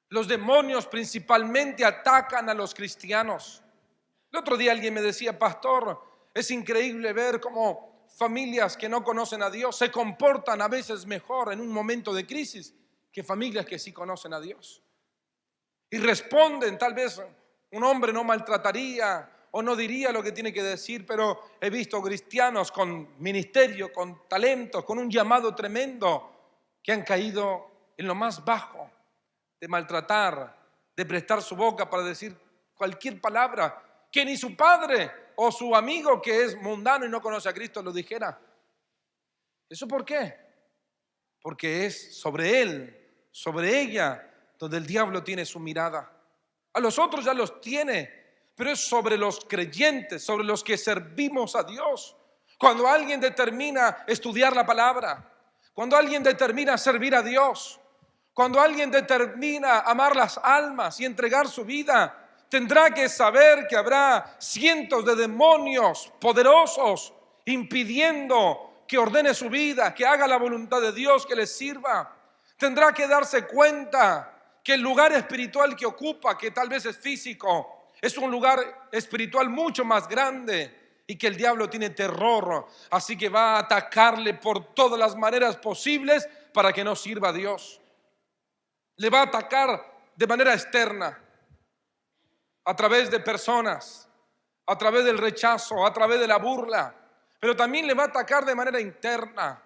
Los demonios principalmente atacan a los cristianos. El otro día alguien me decía: pastor, es increíble ver cómo familias que no conocen a Dios se comportan a veces mejor en un momento de crisis que familias que sí conocen a Dios. Y responden: tal vez un hombre no maltrataría, o no diría lo que tiene que decir, pero he visto cristianos con ministerio, con talentos, con un llamado tremendo, que han caído en lo más bajo, de maltratar, de prestar su boca para decir cualquier palabra que ni su padre o su amigo que es mundano y no conoce a Cristo lo dijera. ¿Eso por qué? Porque es sobre él, sobre ella, donde el diablo tiene su mirada. A los otros ya los tiene, pero es sobre los creyentes, sobre los que servimos a Dios. Cuando alguien determina estudiar la palabra, cuando alguien determina servir a Dios, cuando alguien determina amar las almas y entregar su vida, tendrá que saber que habrá cientos de demonios poderosos impidiendo que ordene su vida, que haga la voluntad de Dios, que le sirva. Tendrá que darse cuenta que el lugar espiritual que ocupa, que tal vez es físico, es un lugar espiritual mucho más grande y que el diablo tiene terror, así que va a atacarle por todas las maneras posibles para que no sirva a Dios. Le va a atacar de manera externa, a través de personas, a través del rechazo, a través de la burla, pero también le va a atacar de manera interna,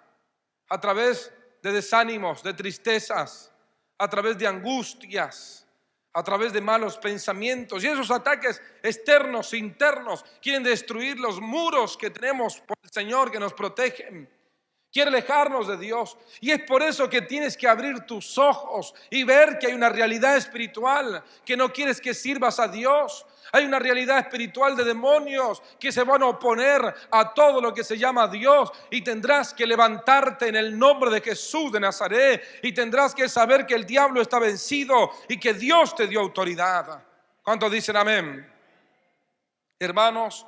a través de desánimos, de tristezas, a través de angustias, a través de malos pensamientos. Y esos ataques externos e internos quieren destruir los muros que tenemos por el Señor que nos protegen. Quiere alejarnos de Dios. Y es por eso que tienes que abrir tus ojos y ver que hay una realidad espiritual, que no quieres que sirvas a Dios. Hay una realidad espiritual de demonios que se van a oponer a todo lo que se llama Dios, y tendrás que levantarte en el nombre de Jesús de Nazaret, y tendrás que saber que el diablo está vencido y que Dios te dio autoridad. ¿Cuántos dicen amén? Hermanos,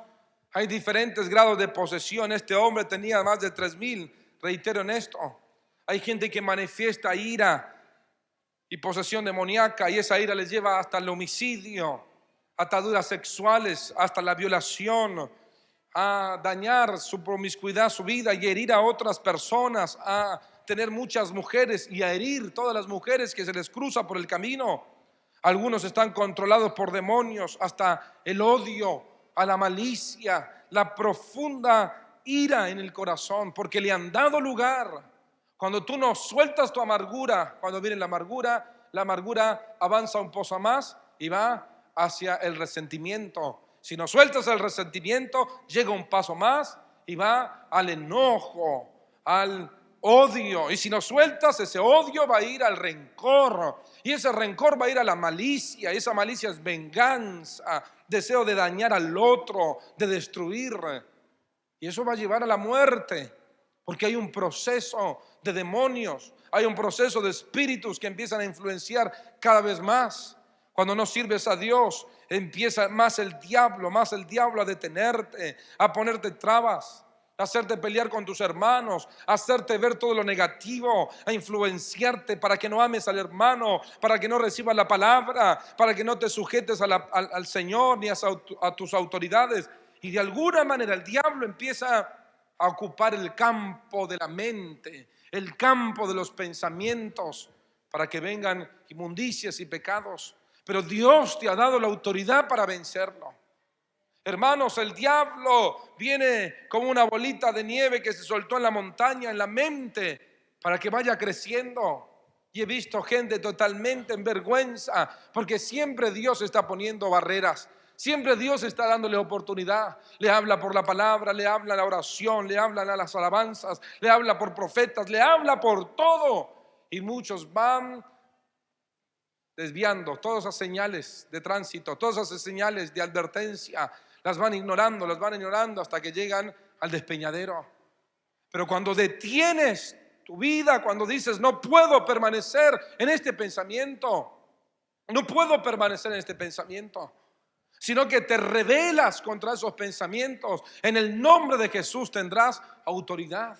hay diferentes grados de posesión. Este hombre tenía más de 3,000. Reitero en esto, hay gente que manifiesta ira y posesión demoníaca, y esa ira les lleva hasta el homicidio, ataduras sexuales, hasta la violación, a dañar su promiscuidad, su vida, y herir a otras personas, a tener muchas mujeres y a herir todas las mujeres que se les cruza por el camino. Algunos están controlados por demonios, hasta el odio, a la malicia, la profunda ira en el corazón, porque le han dado lugar. Cuando tú no sueltas tu amargura, cuando viene la amargura avanza un poco más y va hacia el resentimiento. Si no sueltas el resentimiento, llega un paso más y va al enojo, al odio. Y si no sueltas ese odio, va a ir al rencor. Y ese rencor va a ir a la malicia. Y esa malicia es venganza, deseo de dañar al otro, de destruir. Y eso va a llevar a la muerte, porque hay un proceso de demonios, hay un proceso de espíritus que empiezan a influenciar cada vez más. Cuando no sirves a Dios, empieza más el diablo a detenerte, a ponerte trabas, a hacerte pelear con tus hermanos, a hacerte ver todo lo negativo, a influenciarte para que no ames al hermano, para que no recibas la palabra, para que no te sujetes al Señor ni a tus autoridades. Y de alguna manera el diablo empieza a ocupar el campo de la mente, el campo de los pensamientos, para que vengan inmundicias y pecados. Pero Dios te ha dado la autoridad para vencerlo. Hermanos, el diablo viene como una bolita de nieve que se soltó en la montaña, en la mente, para que vaya creciendo. Y he visto gente totalmente en vergüenza, porque siempre Dios está poniendo barreras. Siempre Dios está dándole oportunidad. Le habla por la palabra, le habla la oración, le hablan a las alabanzas, le habla por profetas, le habla por todo. Y muchos van desviando todas esas señales de tránsito, todas esas señales de advertencia, las van ignorando hasta que llegan al despeñadero. Pero cuando detienes tu vida, cuando dices no puedo permanecer en este pensamiento, no puedo permanecer en este pensamiento, sino que te rebelas contra esos pensamientos, en el nombre de Jesús tendrás autoridad.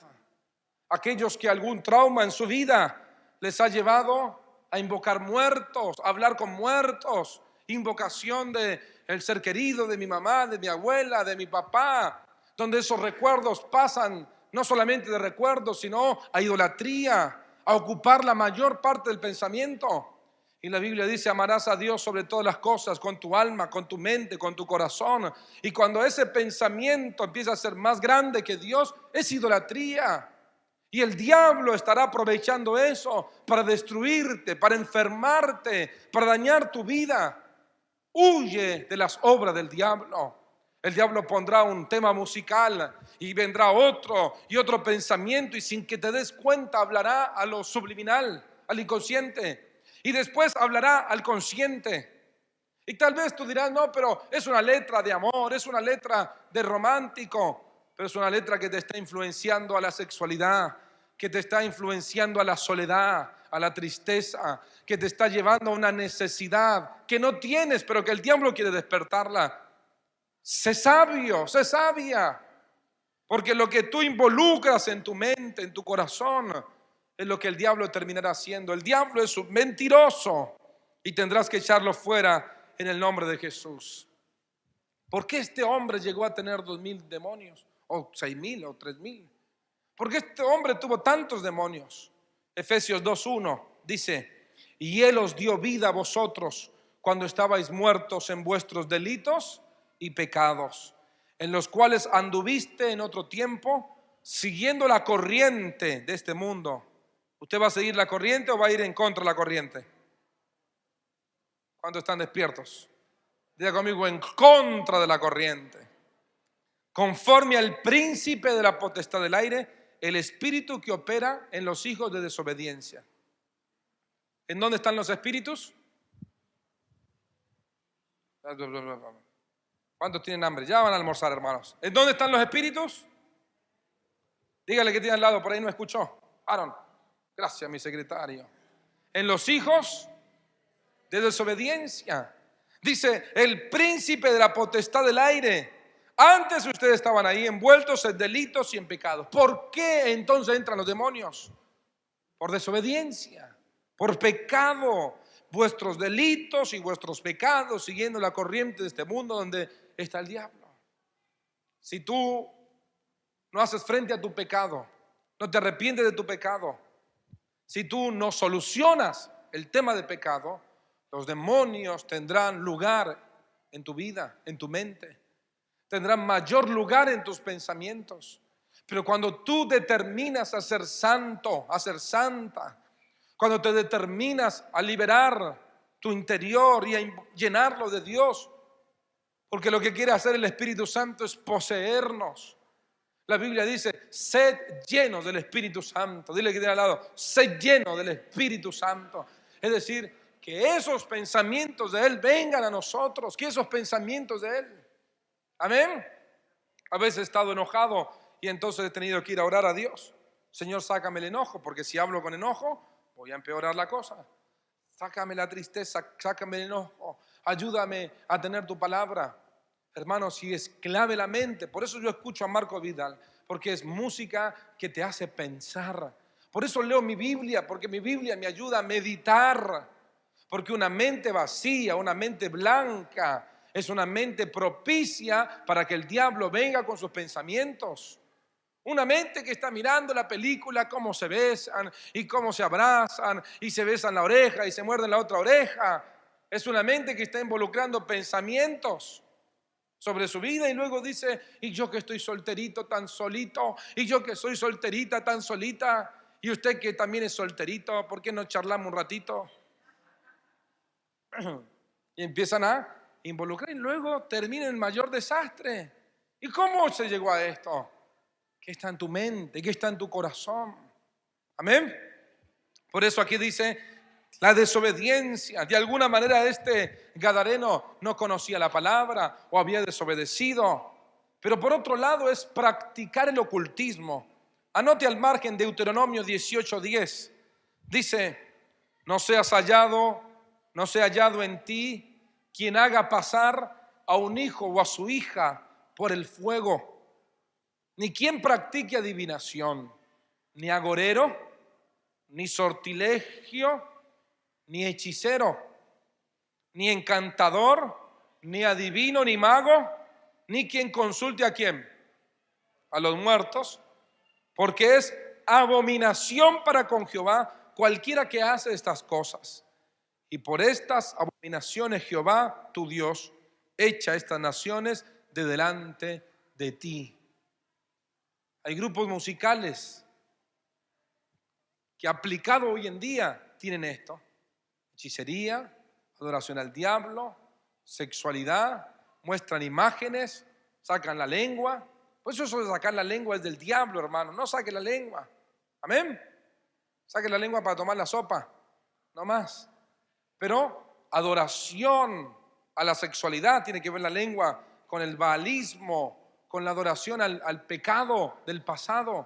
Aquellos que algún trauma en su vida les ha llevado a invocar muertos, a hablar con muertos, invocación de el ser querido, de mi mamá, de mi abuela, de mi papá, donde esos recuerdos pasan no solamente de recuerdos, sino a idolatría, a ocupar la mayor parte del pensamiento. Y la Biblia dice, amarás a Dios sobre todas las cosas, con tu alma, con tu mente, con tu corazón. Y cuando ese pensamiento empieza a ser más grande que Dios, es idolatría. Y el diablo estará aprovechando eso para destruirte, para enfermarte, para dañar tu vida. Huye de las obras del diablo. El diablo pondrá un tema musical y vendrá otro y otro pensamiento, y sin que te des cuenta hablará a lo subliminal, al inconsciente, y después hablará al consciente. Y tal vez tú dirás, no, pero es una letra de amor, es una letra de romántico, pero es una letra que te está influenciando a la sexualidad, que te está influenciando a la soledad, a la tristeza, que te está llevando a una necesidad que no tienes, pero que el diablo quiere despertarla. Sé sabio, sé sabia, porque lo que tú involucras en tu mente, en tu corazón, es lo que el diablo terminará haciendo. El diablo es un mentiroso y tendrás que echarlo fuera en el nombre de Jesús. ¿Por qué este hombre llegó a tener 2000 demonios? O 6000 o 3000. ¿Por qué este hombre tuvo tantos demonios? Efesios 2:1 dice, y Él os dio vida a vosotros cuando estabais muertos en vuestros delitos y pecados, en los cuales anduviste en otro tiempo, siguiendo la corriente de este mundo. ¿Usted va a seguir la corriente o va a ir en contra de la corriente? ¿Cuántos están despiertos? Diga conmigo, en contra de la corriente. Conforme al príncipe de la potestad del aire, el espíritu que opera en los hijos de desobediencia. ¿En dónde están los espíritus? ¿Cuántos tienen hambre? Ya van a almorzar, hermanos. ¿En dónde están los espíritus? Dígale que tiene al lado, por ahí no escuchó. Aaron, gracias, mi secretario. En los hijos de desobediencia. Dice, el príncipe de la potestad del aire. Antes ustedes estaban ahí envueltos en delitos y en pecados. ¿Por qué entonces entran los demonios? Por desobediencia, por pecado. Vuestros delitos y vuestros pecados, siguiendo la corriente de este mundo donde está el diablo. Si tú no haces frente a tu pecado, no te arrepientes de tu pecado, si tú no solucionas el tema de pecado, los demonios tendrán lugar en tu vida, en tu mente, tendrán mayor lugar en tus pensamientos. Pero cuando tú determinas a ser santo, a ser santa, cuando te determinas a liberar tu interior y a llenarlo de Dios, porque lo que quiere hacer el Espíritu Santo es poseernos. La Biblia dice, sed llenos del Espíritu Santo. Dile que tiene al lado, sed lleno del Espíritu Santo. Es decir, que esos pensamientos de Él vengan a nosotros, que esos pensamientos de Él. Amén. A veces he estado enojado y entonces he tenido que ir a orar a Dios. Señor, sácame el enojo, porque si hablo con enojo, voy a empeorar la cosa. Sácame la tristeza, sácame el enojo, ayúdame a tener tu palabra. Hermanos, si es clave la mente, por eso yo escucho a Marco Vidal, porque es música que te hace pensar. Por eso leo mi Biblia, porque mi Biblia me ayuda a meditar. Porque una mente vacía, una mente blanca, es una mente propicia para que el diablo venga con sus pensamientos. Una mente que está mirando la película, cómo se besan y cómo se abrazan y se besan la oreja y se muerden la otra oreja. Es una mente que está involucrando pensamientos sobre su vida y luego dice, y yo que estoy solterito tan solito, y yo que soy solterita tan solita, y usted que también es solterito, ¿por qué no charlamos un ratito? Y empiezan a involucrar y luego termina el mayor desastre. ¿Y cómo se llegó a esto? ¿Qué está en tu mente? ¿Qué está en tu corazón? Amén. Por eso aquí dice la desobediencia. De alguna manera este gadareno no conocía la palabra o había desobedecido. Pero por otro lado es practicar el ocultismo. Anote al margen Deuteronomio 18:10. Dice, no sea hallado en ti quien haga pasar a un hijo o a su hija por el fuego, ni quien practique adivinación, ni agorero, ni sortilegio, ni hechicero, ni encantador, ni adivino, ni mago, ni quien consulte a quién, a los muertos, porque es abominación para con Jehová cualquiera que hace estas cosas. Y por estas abominaciones Jehová, tu Dios, echa estas naciones de delante de ti. Hay grupos musicales que aplicado hoy en día tienen esto: hechicería, adoración al diablo, sexualidad, muestran imágenes, sacan la lengua. Pues eso de sacar la lengua es del diablo, hermano. No saque la lengua. Amén. Saque la lengua para tomar la sopa, no más. Pero adoración a la sexualidad tiene que ver la lengua con el baalismo, con la adoración al pecado del pasado.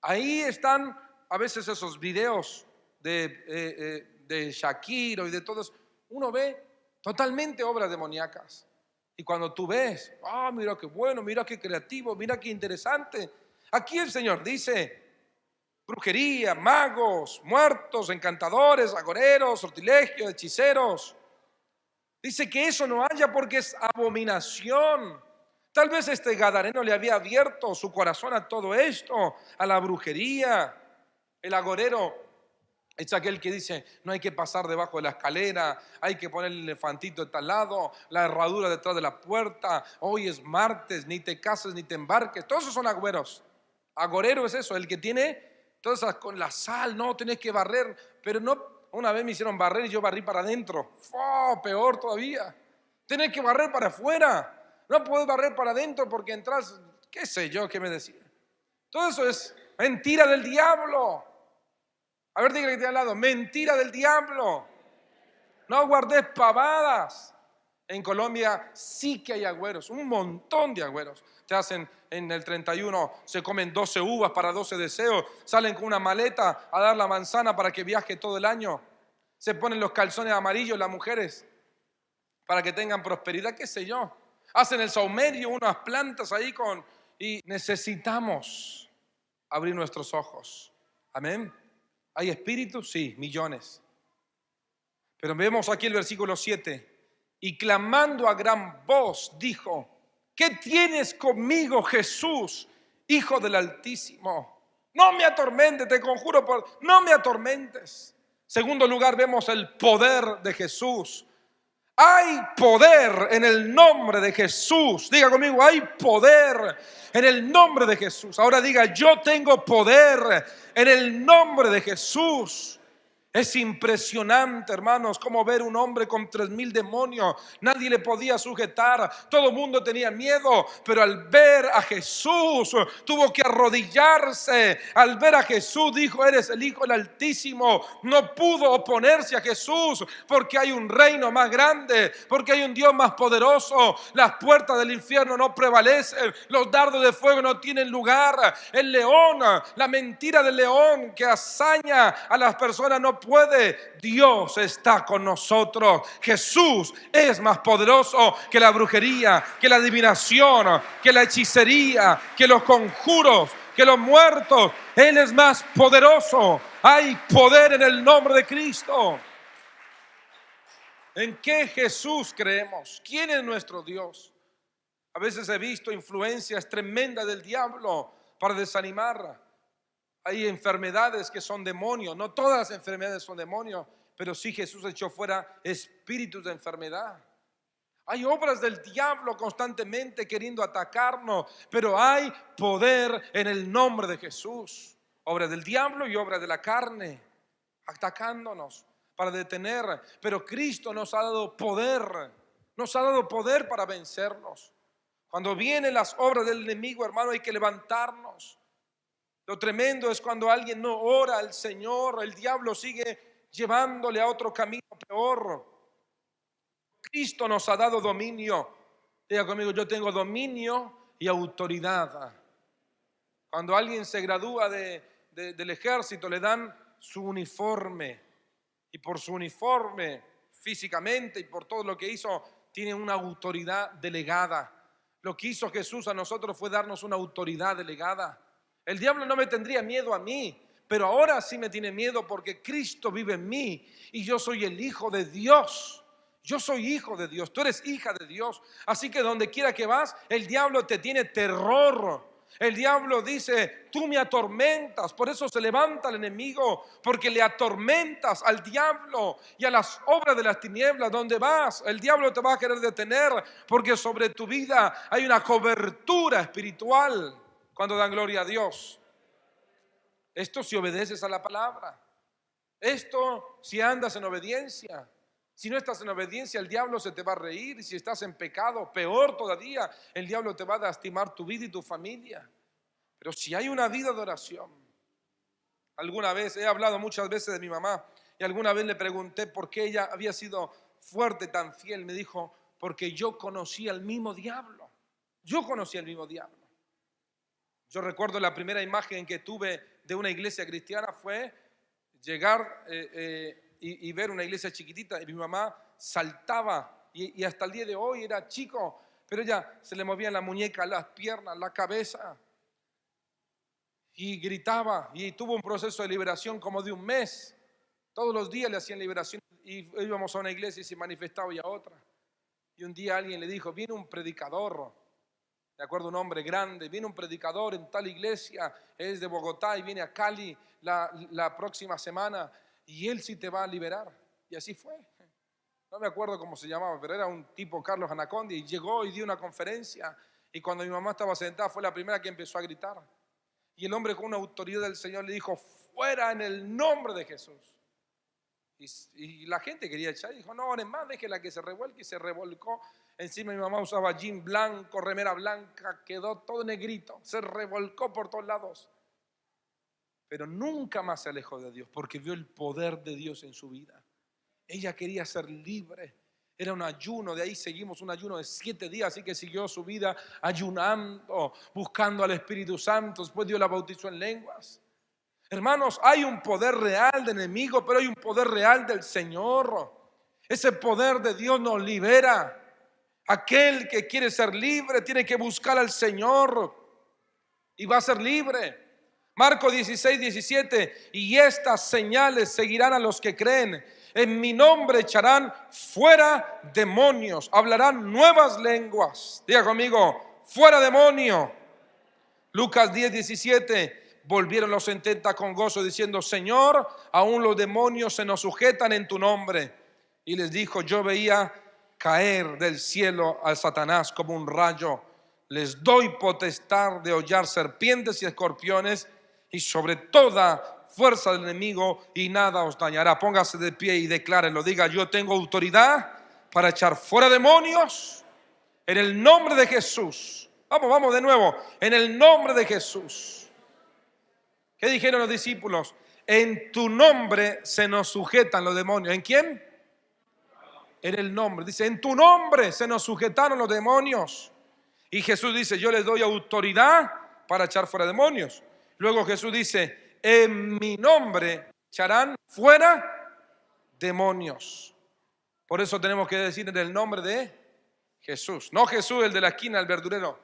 Ahí están a veces esos videos de Shakira y de todos. Uno ve totalmente obras demoníacas. Y cuando tú ves, mira qué bueno, mira qué creativo, mira qué interesante. Aquí el Señor dice: brujería, magos, muertos, encantadores, agoreros, sortilegios, hechiceros. Dice que eso no haya porque es abominación. Tal vez este gadareno le había abierto su corazón a todo esto, a la brujería. El agorero es aquel que dice: no hay que pasar debajo de la escalera, hay que poner el elefantito de tal lado, la herradura detrás de la puerta, hoy es martes, ni te cases ni te embarques. Todos esos son agüeros. Agorero es eso, el que tiene todas esas con la sal, no, tenés que barrer. Pero no, una vez me hicieron barrer y yo barrí para adentro. Peor todavía. Tenés que barrer para afuera. No podés barrer para adentro porque entras, qué sé yo, qué me decía. Todo eso es mentira del diablo. A ver, dígale que te al lado: mentira del diablo. No guardes pavadas. En Colombia sí que hay agüeros, un montón de agüeros. Te hacen en el 31, se comen 12 uvas para 12 deseos, salen con una maleta a dar la manzana para que viaje todo el año. Se ponen los calzones amarillos las mujeres para que tengan prosperidad, qué sé yo. Hacen el saumerio, unas plantas ahí y necesitamos abrir nuestros ojos. Amén. ¿Hay espíritus? Sí, millones. Pero vemos aquí el versículo 7. Y clamando a gran voz dijo: ¿qué tienes conmigo, Jesús, Hijo del Altísimo? No me atormentes, te conjuro, no me atormentes. Segundo lugar, vemos el poder de Jesús. Hay poder en el nombre de Jesús. Diga conmigo: hay poder en el nombre de Jesús. Ahora diga: yo tengo poder en el nombre de Jesús. Es impresionante, hermanos, cómo ver un hombre con 3,000 demonios. Nadie le podía sujetar. Todo el mundo tenía miedo. Pero al ver a Jesús, tuvo que arrodillarse. Al ver a Jesús, dijo: eres el Hijo del Altísimo. No pudo oponerse a Jesús porque hay un reino más grande, porque hay un Dios más poderoso. Las puertas del infierno no prevalecen. Los dardos de fuego no tienen lugar. El león, la mentira del león que hazaña a las personas no puede. Dios está con nosotros. Jesús es más poderoso que la brujería, que la adivinación, que la hechicería, que los conjuros, que los muertos. Él es más poderoso. Hay poder en el nombre de Cristo. ¿En qué Jesús creemos? ¿Quién es nuestro Dios? A veces he visto influencias tremendas del diablo para desanimar. Hay enfermedades que son demonios. No todas las enfermedades son demonios, pero sí Jesús echó fuera espíritus de enfermedad. Hay obras del diablo constantemente queriendo atacarnos, pero hay poder en el nombre de Jesús. Obras del diablo y obras de la carne atacándonos para detener, pero Cristo nos ha dado poder. Nos ha dado poder para vencernos. Cuando vienen las obras del enemigo, hermano, hay que levantarnos. Lo tremendo es cuando alguien no ora al Señor, el diablo sigue llevándole a otro camino peor. Cristo nos ha dado dominio. Diga conmigo: yo tengo dominio y autoridad. Cuando alguien se gradúa del ejército, le dan su uniforme. Y por su uniforme, físicamente y por todo lo que hizo, tiene una autoridad delegada. Lo que hizo Jesús a nosotros fue darnos una autoridad delegada. El diablo no me tendría miedo a mí, pero ahora sí me tiene miedo porque Cristo vive en mí y yo soy el Hijo de Dios. Yo soy hijo de Dios, tú eres hija de Dios. Así que donde quiera que vas, el diablo te tiene terror. El diablo dice, tú me atormentas. Por eso se levanta el enemigo, porque le atormentas al diablo y a las obras de las tinieblas. Donde vas, el diablo te va a querer detener, porque sobre tu vida hay una cobertura espiritual cuando dan gloria a Dios. Esto si obedeces a la palabra. Esto si andas en obediencia. Si no estás en obediencia, el diablo se te va a reír. Y si estás en pecado, peor todavía, el diablo te va a lastimar tu vida y tu familia. Pero si hay una vida de oración, alguna vez, he hablado muchas veces de mi mamá, y alguna vez le pregunté por qué ella había sido fuerte, tan fiel. Me dijo, porque yo conocí al mismo diablo. Yo conocí al mismo diablo. Yo recuerdo la primera imagen que tuve de una iglesia cristiana fue llegar y ver una iglesia chiquitita, y mi mamá saltaba, y hasta el día de hoy era chico, pero ella se le movían la muñeca, las piernas, la cabeza, y gritaba, y tuvo un proceso de liberación como de un mes. Todos los días le hacían liberación, y íbamos a una iglesia y se manifestaba y a otra. Y un día alguien le dijo, viene un predicador, de acuerdo, un hombre grande, viene un predicador en tal iglesia, es de Bogotá y viene a Cali la próxima semana, y él sí te va a liberar. Y así fue. No me acuerdo cómo se llamaba, pero era un tipo, Carlos Anaconda, y llegó y dio una conferencia, y cuando mi mamá estaba sentada fue la primera que empezó a gritar. Y el hombre con una autoridad del Señor le dijo, fuera en el nombre de Jesús. Y la gente quería echar, y dijo, no, oren más, déjela que se revuelque, y se revolcó. Encima mi mamá usaba jean blanco, remera blanca, quedó todo negrito, se revolcó por todos lados. Pero nunca más se alejó de Dios, porque vio el poder de Dios en su vida. Ella quería ser libre. Era un ayuno, de ahí seguimos un ayuno de 7 días, así que siguió su vida ayunando, buscando al Espíritu Santo. Después Dios la bautizó en lenguas. Hermanos, hay un poder real del enemigo, pero hay un poder real del Señor. Ese poder de Dios nos libera. Aquel que quiere ser libre tiene que buscar al Señor y va a ser libre. Marcos 16:17, y estas señales seguirán a los que creen. En mi nombre echarán fuera demonios, hablarán nuevas lenguas. Diga conmigo, fuera demonio. Lucas 10:17, volvieron los 70 con gozo diciendo, Señor, aún los demonios se nos sujetan en tu nombre. Y les dijo, yo veía caer del cielo al Satanás como un rayo. Les doy potestad de hollar serpientes y escorpiones y sobre toda fuerza del enemigo, y nada os dañará. Póngase de pie y declárelo. Diga, yo tengo autoridad para echar fuera demonios en el nombre de Jesús. Vamos de nuevo. En el nombre de Jesús. ¿Qué dijeron los discípulos? En tu nombre se nos sujetan los demonios. ¿En quién? En el nombre. Dice, en tu nombre se nos sujetaron los demonios. Y Jesús dice, yo les doy autoridad para echar fuera demonios. Luego Jesús dice, en mi nombre echarán fuera demonios. Por eso tenemos que decir en el nombre de Jesús. No Jesús el de la esquina, el verdurero.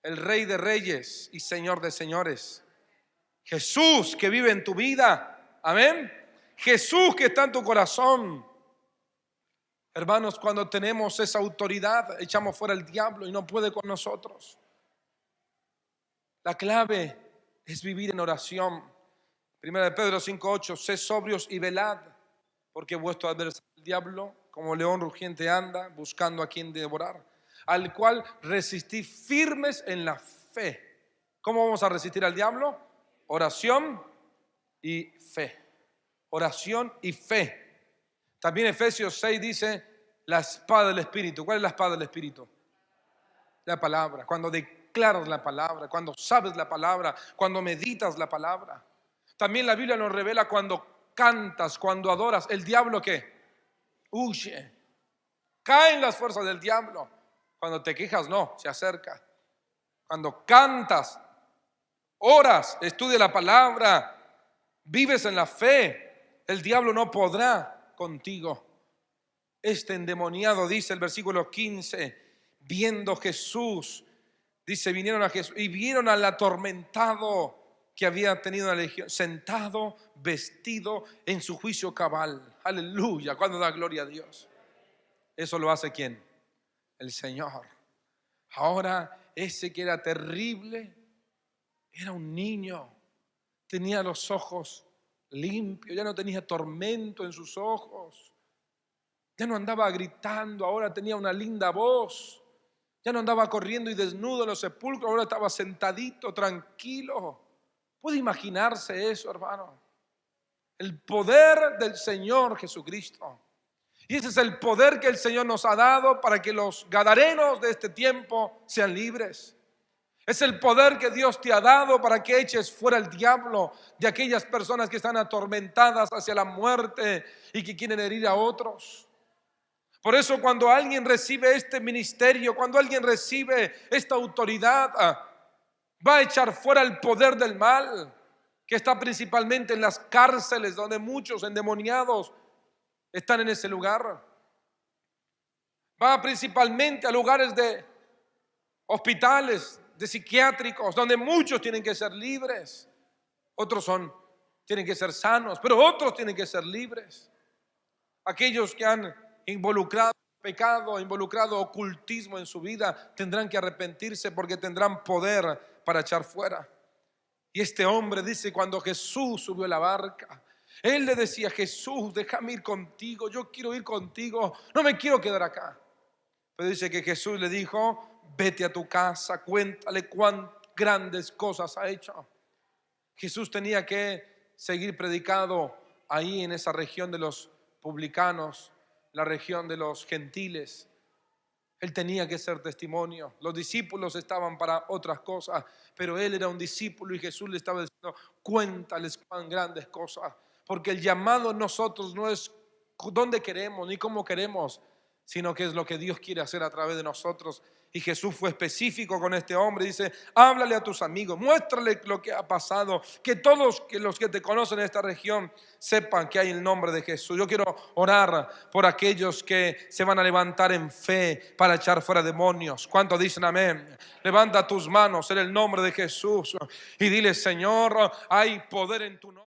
El Rey de reyes y Señor de señores. Jesús que vive en tu vida. Amén. Jesús que está en tu corazón. Hermanos, cuando tenemos esa autoridad, echamos fuera el diablo y no puede con nosotros. La clave es vivir en oración. Primera de Pedro 5:8, sed sobrios y velad, porque vuestro adversario el diablo, como león rugiente anda, buscando a quien devorar, al cual resistid firmes en la fe. ¿Cómo vamos a resistir al diablo? Oración y fe. Oración y fe. También Efesios 6 dice la espada del Espíritu. ¿Cuál es la espada del Espíritu? La palabra. Cuando declaras la palabra, cuando sabes la palabra, cuando meditas la palabra. También la Biblia nos revela cuando cantas, cuando adoras. ¿El diablo qué? Huye. Caen las fuerzas del diablo. Cuando te quejas, no, se acerca. Cuando cantas, oras, estudia la palabra, vives en la fe, el diablo no podrá contigo. Este endemoniado, dice el versículo 15, viendo Jesús, dice, vinieron a Jesús y vieron al atormentado que había tenido una legión, sentado, vestido en su juicio cabal. Aleluya, cuando da gloria a Dios. Eso lo hace ¿quién? El Señor. Ahora ese que era terrible, Era un niño, tenía los ojos limpios, ya no tenía tormento en sus ojos, ya no andaba gritando, ahora tenía una linda voz, ya no andaba corriendo y desnudo en los sepulcros, ahora estaba sentadito, tranquilo. ¿Puede imaginarse eso, hermano? El poder del Señor Jesucristo. Y ese es el poder que el Señor nos ha dado para que los gadarenos de este tiempo sean libres. Es el poder que Dios te ha dado para que eches fuera el diablo de aquellas personas que están atormentadas hacia la muerte y que quieren herir a otros. Por eso cuando alguien recibe este ministerio, cuando alguien recibe esta autoridad, va a echar fuera el poder del mal, que está principalmente en las cárceles, donde muchos endemoniados están en ese lugar. Va principalmente a lugares de hospitales, de psiquiátricos, donde muchos tienen que ser libres. Otros tienen que ser sanos, pero otros tienen que ser libres. Aquellos que han involucrado pecado, involucrado ocultismo en su vida, tendrán que arrepentirse porque tendrán poder para echar fuera. Y este hombre dice, cuando Jesús subió a la barca, él le decía: Jesús, déjame ir contigo, yo quiero ir contigo, no me quiero quedar acá. Pero dice que Jesús le dijo: vete a tu casa, cuéntale cuán grandes cosas ha hecho. Jesús tenía que seguir predicando ahí en esa región de los publicanos, la región de los gentiles. Él tenía que ser testimonio. Los discípulos estaban para otras cosas, pero él era un discípulo y Jesús le estaba diciendo: cuéntales cuán grandes cosas. Porque el llamado en nosotros no es dónde queremos ni cómo queremos, sino que es lo que Dios quiere hacer a través de nosotros. Y Jesús fue específico con este hombre. Dice: háblale a tus amigos, muéstrale lo que ha pasado, que todos los que te conocen en esta región sepan que hay el nombre de Jesús. Yo quiero orar por aquellos que se van a levantar en fe para echar fuera demonios. ¿Cuántos dicen amén? Levanta tus manos en el nombre de Jesús y dile: Señor, hay poder en tu nombre.